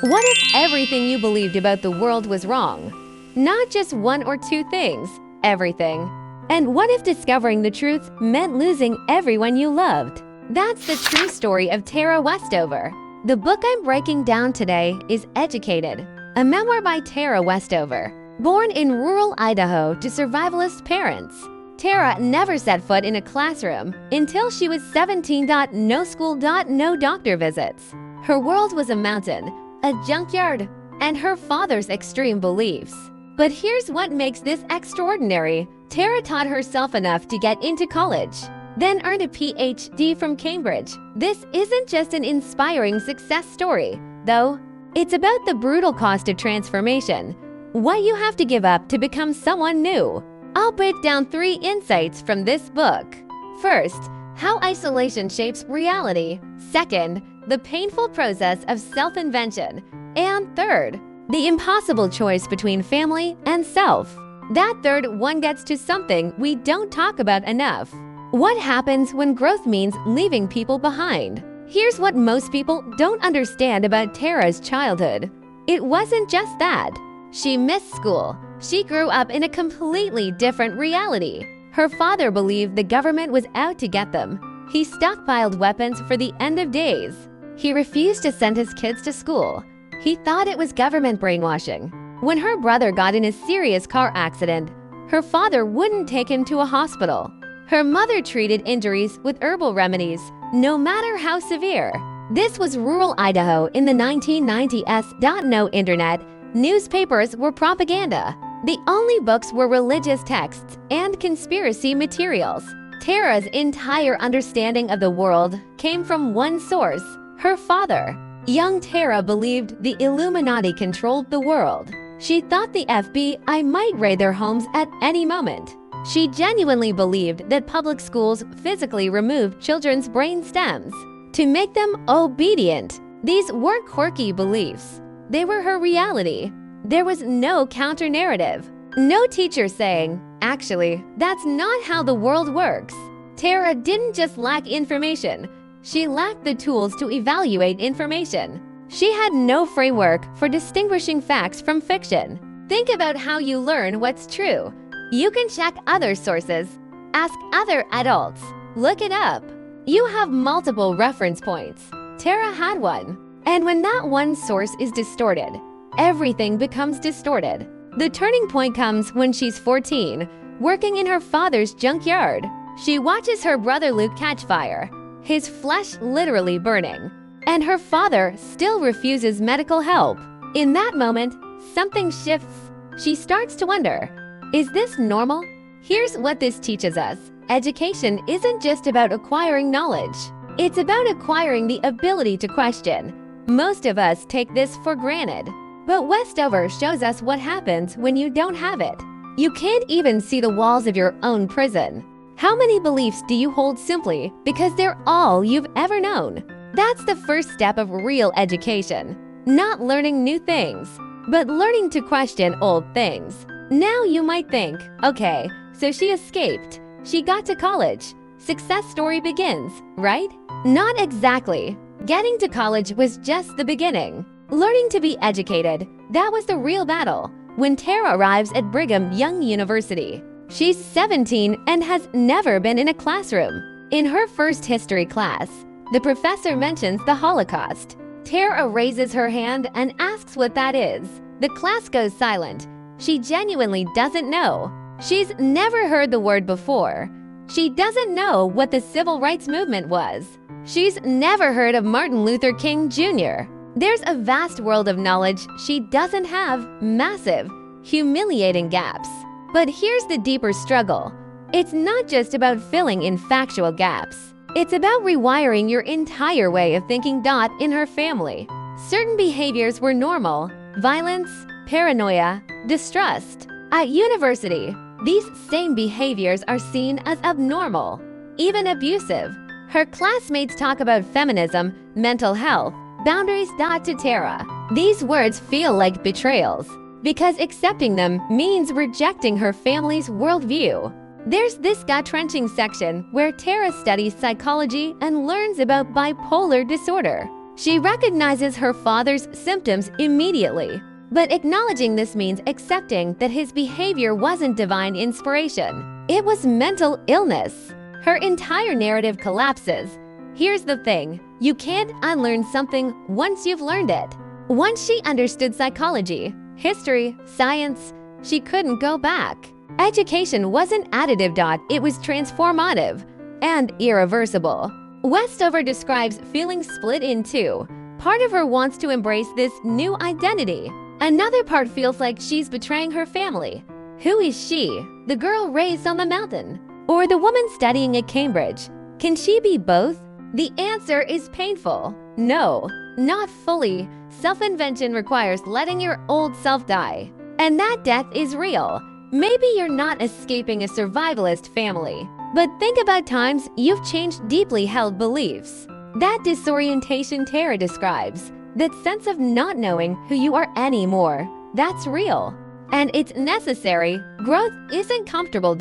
What if everything you believed about the world was wrong? Not just one or two things, everything. And what if discovering the truth meant losing everyone you loved? That's the true story of Tara Westover. The book I'm breaking down today is Educated, a memoir by Tara Westover. Born in rural Idaho to survivalist parents, Tara never set foot in a classroom until she was 17. No school, no doctor visits. Her world was a mountain, a junkyard, and her father's extreme beliefs. But here's what makes this extraordinary. Tara taught herself enough to get into college, then earned a PhD from Cambridge. This isn't just an inspiring success story, though. It's about the brutal cost of transformation, what you have to give up to become someone new. I'll break down 3 insights from this book. First, how isolation shapes reality. Second, the painful process of self-invention. And third, the impossible choice between family and self. That third one gets to something we don't talk about enough. What happens when growth means leaving people behind? Here's what most people don't understand about Tara's childhood. It wasn't just that. She missed school. She grew up in a completely different reality. Her father believed the government was out to get them. He stockpiled weapons for the end of days. He refused to send his kids to school. He thought it was government brainwashing. When her brother got in a serious car accident, her father wouldn't take him to a hospital. Her mother treated injuries with herbal remedies, no matter how severe. This was rural Idaho in the 1990s. No internet, newspapers were propaganda. The only books were religious texts and conspiracy materials. Tara's entire understanding of the world came from one source: her father. Young Tara believed the Illuminati controlled the world. She thought the FBI might raid their homes at any moment. She genuinely believed that public schools physically removed children's brain stems to make them obedient. These weren't quirky beliefs. They were her reality. There was no counter-narrative. No teacher saying, "Actually, that's not how the world works." Tara didn't just lack information. She lacked the tools to evaluate information. She had no framework for distinguishing facts from fiction. Think about how you learn what's true. You can check other sources, ask other adults, look it up. You have multiple reference points. Tara had one. And when that one source is distorted, everything becomes distorted. The turning point comes when she's 14, working in her father's junkyard. She watches her brother Luke catch fire, his flesh literally burning, and her father still refuses medical help. In that moment, something shifts. She starts to wonder, is this normal? Here's what this teaches us. Education isn't just about acquiring knowledge. It's about acquiring the ability to question. Most of us take this for granted. But Westover shows us what happens when you don't have it. You can't even see the walls of your own prison. How many beliefs do you hold simply because they're all you've ever known? That's the first step of real education. Not learning new things, but learning to question old things. Now you might think, okay, so she escaped. She got to college. Success story begins, right? Not exactly. Getting to college was just the beginning. Learning to be educated, that was the real battle. When Tara arrives at Brigham Young University, she's 17 and has never been in a classroom. In her first history class, the professor mentions the Holocaust. Tara raises her hand and asks what that is. The class goes silent. She genuinely doesn't know. She's never heard the word before. She doesn't know what the civil rights movement was. She's never heard of Martin Luther King Jr. There's a vast world of knowledge she doesn't have, massive, humiliating gaps. But here's the deeper struggle. It's not just about filling in factual gaps. It's about rewiring your entire way of thinking. In her family, certain behaviors were normal: violence, paranoia, distrust. At university, these same behaviors are seen as abnormal, even abusive. Her classmates talk about feminism, mental health, boundaries. To Tara, these words feel like betrayals, because accepting them means rejecting her family's worldview. There's this gut-wrenching section where Tara studies psychology and learns about bipolar disorder. She recognizes her father's symptoms immediately. But acknowledging this means accepting that his behavior wasn't divine inspiration. It was mental illness. Her entire narrative collapses. Here's the thing, you can't unlearn something once you've learned it. Once she understood psychology, history, science, she couldn't go back. Education wasn't additive. It was transformative and irreversible. Westover describes feeling split in two. Part of her wants to embrace this new identity. Another part feels like she's betraying her family. Who is she? The girl raised on the mountain? Or the woman studying at Cambridge? Can she be both? The answer is painful. No, not fully. Self-invention requires letting your old self die. And that death is real. Maybe you're not escaping a survivalist family, but think about times you've changed deeply held beliefs. That disorientation Tara describes, that sense of not knowing who you are anymore, that's real. And it's necessary. Growth isn't comfortable.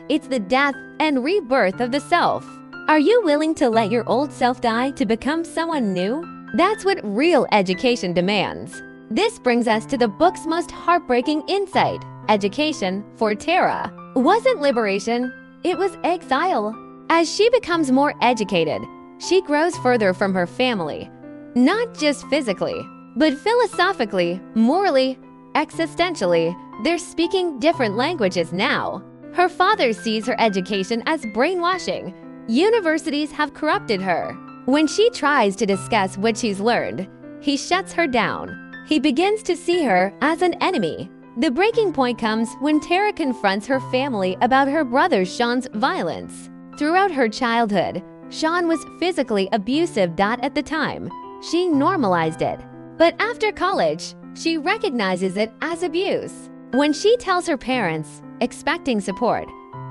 It's the death and rebirth of the self. Are you willing to let your old self die to become someone new? That's what real education demands. This brings us to the book's most heartbreaking insight. Education, for Tara, wasn't liberation, it was exile. As she becomes more educated, she grows further from her family. Not just physically, but philosophically, morally, existentially. They're speaking different languages now. Her father sees her education as brainwashing. Universities have corrupted her. When she tries to discuss what she's learned, he shuts her down. He begins to see her as an enemy. The breaking point comes when Tara confronts her family about her brother Sean's violence. Throughout her childhood, Sean was physically abusive. At the time, she normalized it. But after college, she recognizes it as abuse. When she tells her parents, expecting support,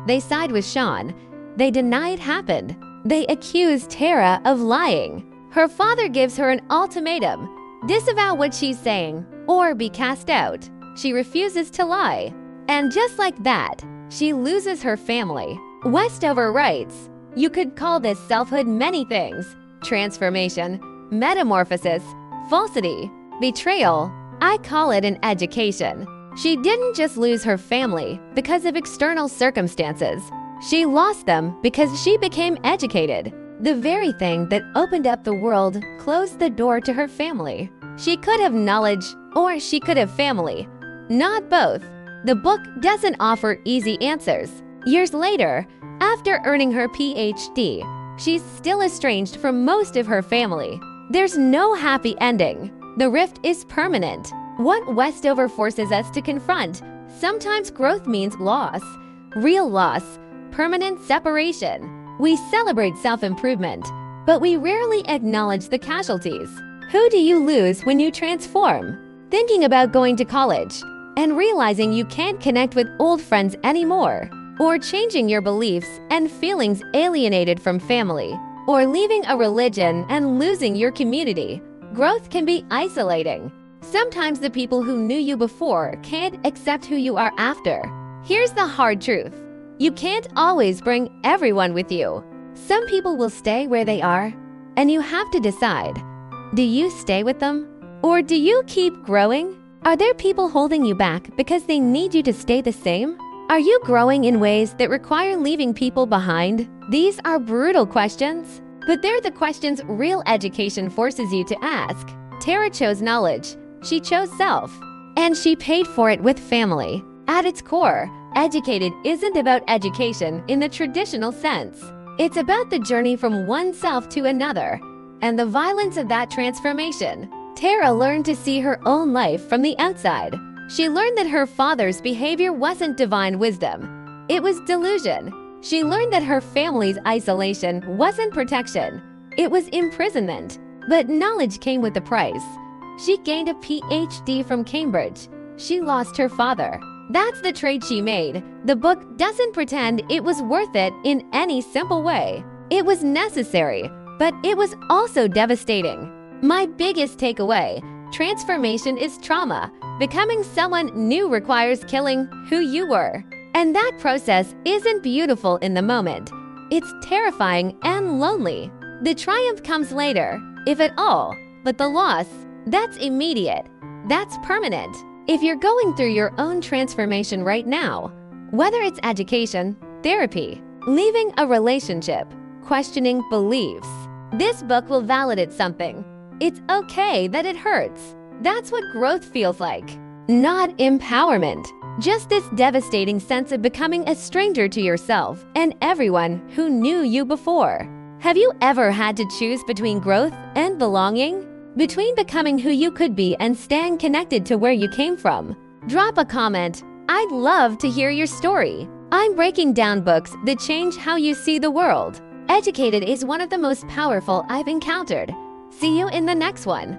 they side with Sean. They deny it happened. They accuse Tara of lying. Her father gives her an ultimatum: disavow what she's saying or be cast out. She refuses to lie. And just like that, she loses her family. Westover writes, "You could call this selfhood many things: transformation, metamorphosis, falsity, betrayal. I call it an education." She didn't just lose her family because of external circumstances. She lost them because she became educated. The very thing that opened up the world closed the door to her family. She could have knowledge or she could have family. Not both. The book doesn't offer easy answers. Years later, after earning her PhD, she's still estranged from most of her family. There's no happy ending. The rift is permanent. What Westover forces us to confront: sometimes growth means loss, real loss, permanent separation. We celebrate self-improvement, but we rarely acknowledge the casualties. Who do you lose when you transform? Thinking about going to college and realizing you can't connect with old friends anymore, or changing your beliefs and feelings alienated from family, or leaving a religion and losing your community. Growth can be isolating. Sometimes the people who knew you before can't accept who you are after. Here's the hard truth: you can't always bring everyone with you. Some people will stay where they are, and you have to decide: do you stay with them, or do you keep growing? Are there people holding you back because they need you to stay the same? Are you growing in ways that require leaving people behind? These are brutal questions, but they're the questions real education forces you to ask. Tara chose knowledge. She chose self. And she paid for it with family. At its core, educated isn't about education in the traditional sense. It's about the journey from oneself to another, and the violence of that transformation. Tara learned to see her own life from the outside. She learned that her father's behavior wasn't divine wisdom. It was delusion. She learned that her family's isolation wasn't protection. It was imprisonment. But knowledge came with a price. She gained a PhD from Cambridge. She lost her father. That's the trade she made. The book doesn't pretend it was worth it in any simple way. It was necessary, but it was also devastating. My biggest takeaway: transformation is trauma. Becoming someone new requires killing who you were. And that process isn't beautiful in the moment. It's terrifying and lonely. The triumph comes later, if at all. But the loss, that's immediate. That's permanent. If you're going through your own transformation right now, whether it's education, therapy, leaving a relationship, questioning beliefs, this book will validate something. It's okay that it hurts. That's what growth feels like. Not empowerment. Just this devastating sense of becoming a stranger to yourself and everyone who knew you before. Have you ever had to choose between growth and belonging? Between becoming who you could be and staying connected to where you came from? Drop a comment. I'd love to hear your story. I'm breaking down books that change how you see the world. Educated is one of the most powerful I've encountered. See you in the next one.